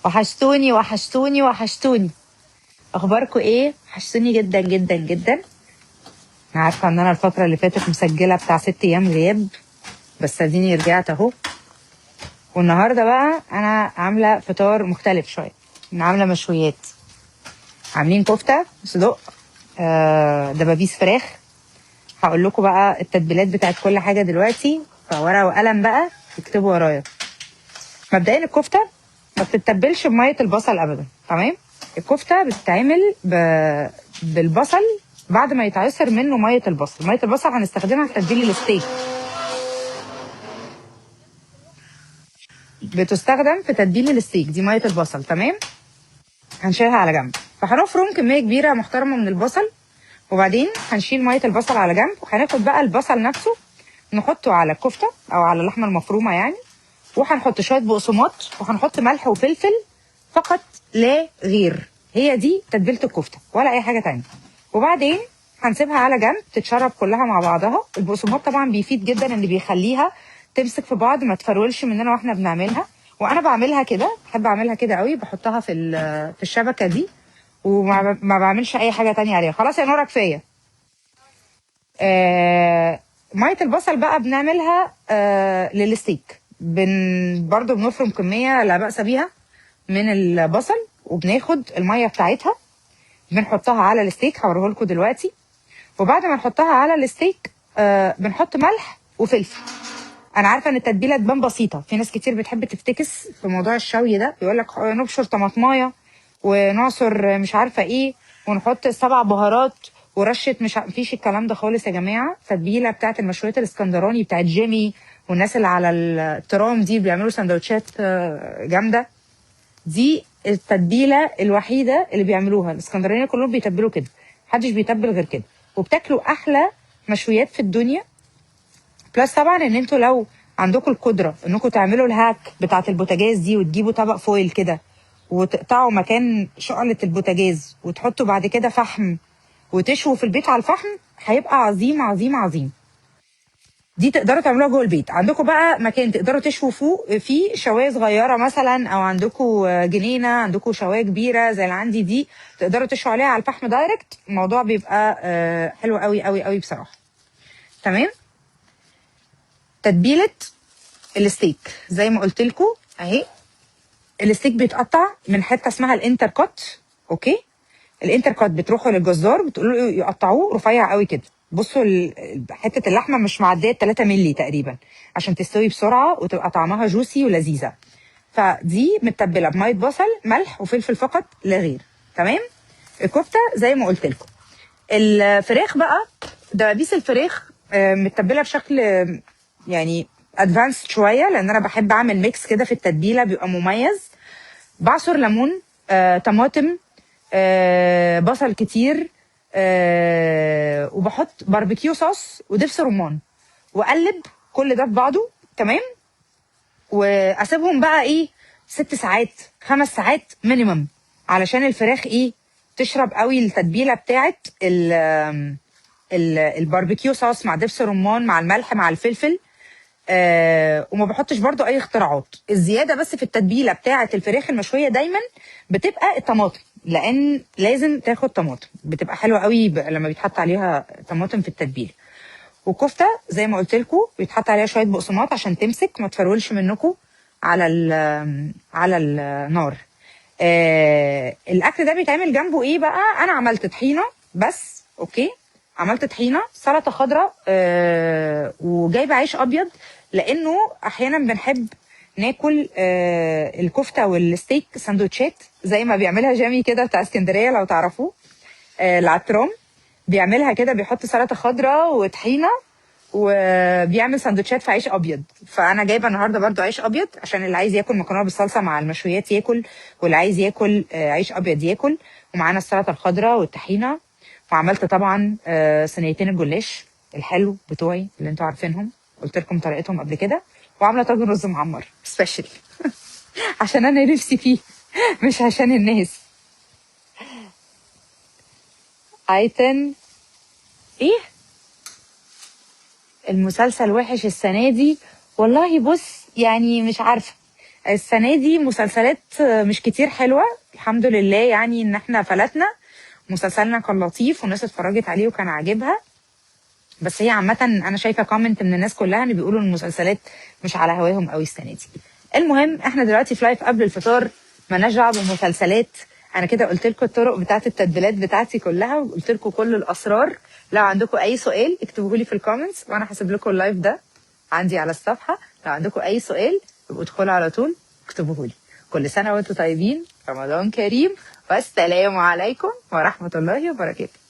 وحشتوني وحشتوني وحشتوني. اخباركم ايه؟ وحشتوني جدا جدا جدا. انا عارفه ان انا الفتره اللي فاتت مسجله بتاع 6 ايام غياب، بس اديني رجعت اهو. والنهارده بقى انا عامله فطار مختلف شويه. انا عامله مشويات، عاملين كفته صدق، دبابيس فراخ. هقول لكم بقى التتبيلات بتاعت كل حاجه دلوقتي، فورقه وقلم بقى اكتبوا ورايا. مبدئيا الكفته ما بتتبلش بميه البصل ابدا، تمام؟ الكفته بتتعمل بالبصل بعد ما يتعصر منه ميه البصل. ميه البصل هنستخدمها في تتبيل الستيك، بتستخدم في تتبيل الستيك دي ميه البصل، تمام؟ هنشيلها على جنب. فهنفرم كميه كبيره محترمه من البصل، وبعدين هنشيل ميه البصل على جنب، وهناخد بقى البصل نفسه نحطه على الكفته او على اللحمه المفرومه يعني، وهنحط شويه بقسماط، وهنحط ملح وفلفل فقط لا غير. هي دي تتبيله الكفته ولا اي حاجه تانية. وبعدين هنسيبها على جنب تتشرب كلها مع بعضها. البقسماط طبعا بيفيد جدا، ان بيخليها تمسك في بعض ما تفرولش مننا واحنا بنعملها. وانا بعملها كده، بحب اعملها كده قوي، بحطها في الشبكه دي، وما ما بعملش اي حاجه تانية عليها. خلاص يا نورة كفايه. ميه البصل بقى بنعملها للستيك. برضو بنفرم كميه لا باس بيها من البصل، وبناخد الميه بتاعتها بنحطها على الستيك، هوريه لكم دلوقتي. وبعد ما نحطها على الستيك بنحط ملح وفلفل. انا عارفه ان التتبيله تبان بسيطه، في ناس كتير بتحب تفتكس في موضوع الشوي ده، يقول لك نبشر طماطمايه ونعصر مش عارفه ايه ونحط 7 بهارات ورشه، مش مفيش الكلام ده خالص يا جماعه. التتبيله بتاعت المشويات الاسكندراني بتاعت جيمي والناس اللي على الترام دي بيعملوا سندوتشات جامده، دي التتبيله الوحيده اللي بيعملوها. الاسكندرانيه كلهم بيتبلوا كده، محدش بيتبل غير كده، وبتاكلوا احلى مشويات في الدنيا. بلس طبعا ان انتوا لو عندكم القدره انكم تعملوا الهاك بتاعه البوتاجاز دي، وتجيبوا طبق فويل كده وتقطعوا مكان شعلة البوتاجاز وتحطوا بعد كده فحم وتشووا في البيت على الفحم، هيبقى عظيم عظيم عظيم. دي تقدروا تعملوها جوه البيت. عندكم بقى مكان تقدروا تشووا فوق فيه شوايه صغيره مثلا، او عندكم جنينه، عندكم شوايه كبيره زي اللي عندي دي، تقدروا تشوا عليها على الفحم دايركت. الموضوع بيبقى حلو قوي قوي قوي بصراحه. تمام. تتبيله الستيك زي ما قلت لكم اهي. الستيك بيتقطع من حته اسمها الانتركوت، اوكي؟ الانتركوت بتروحوا للجزار بتقولوا له يقطعوه رفيع قوي كده. بصوا حته اللحمه مش معديه 3 مللي تقريبا، عشان تستوي بسرعه وتبقى طعمها جوسي ولذيذه. فدي متبله بميه بصل ملح وفلفل فقط لا غير، تمام؟ الكفته زي ما قلت لكم. الفراخ بقى، دبابيس الفراخ متبله بشكل يعني ادفانسد شويه، لان انا بحب اعمل ميكس كده في التتبيله بيبقى مميز. بعصر ليمون، طماطم، بصل كتير، وبحط باربيكيو صوص ودبس رمان، واقلب كل ده في بعضه، تمام؟ واسيبهم بقى ايه 6 ساعات 5 ساعات مينيمم، علشان الفراخ ايه تشرب قوي التتبيله بتاعت الباربيكيو صوص مع دبس رمان مع الملح مع الفلفل. وما بحطش برضو اي اختراعات. الزياده بس في التتبيله بتاعه الفراخ المشويه دايما بتبقى الطماطم، لان لازم تاخد طماطم، بتبقى حلوه قوي لما بيتحط عليها طماطم في التتبيله. والكفته زي ما قلت لكم بيتحط عليها شويه بقسماط عشان تمسك ما تفرولش منكم على النار. الاكل ده بيتعمل جنبه ايه بقى؟ انا عملت طحينه بس، اوكي؟ عملت طحينه، سلطه خضراء، وجايبه عيش ابيض، لانه احيانا بنحب ناكل الكفته والستيك سندوتشات زي ما بيعملها جامي كده بتاع اسكندريه لو تعرفوه، العترام بيعملها كده، بيحط سلطه خضراء وطحينه وبيعمل سندوتشات في عيش ابيض. فانا جايبه النهارده برضو عيش ابيض، عشان اللي عايز ياكل مكرونه بالصلصه مع المشويات ياكل، واللي عايز ياكل عيش ابيض ياكل. ومعانا السلطه الخضراء والطحينه. وعملت طبعا صينيتين الجلاش الحلو بتوعي اللي انتوا عارفينهم، قلت لكم طريقتهم قبل كده. وعامله طاجن رز معمر سبيشال عشان انا نفسي فيه مش عشان الناس. ايتن ايه المسلسل وحش السنه دي؟ والله بص يعني مش عارفه، السنه دي مسلسلات مش كتير حلوه الحمد لله، يعني ان احنا فلتنا. مسلسلنا كان لطيف والناس اتفرجت عليه وكان عاجبها، بس هي عامه انا شايفه كومنت من الناس كلها ان بيقولوا المسلسلات مش على هواهم قوي السنه دي. المهم احنا دلوقتي في لايف قبل الفطار، مالناش دعوه بالمسلسلات. انا كده قلت لكم الطرق بتاعت التتبيلات بتاعتي كلها، وقلت لكم كل الاسرار. لو عندكم اي سؤال اكتبوه لي في الكومنتس وانا هسيب لكم اللايف ده عندي على الصفحه. لو عندكم اي سؤال يبقوا ادخلوا على طول اكتبوه لي. كل سنه وانتم طيبين، رمضان كريم، والسلام عليكم ورحمه الله وبركاته.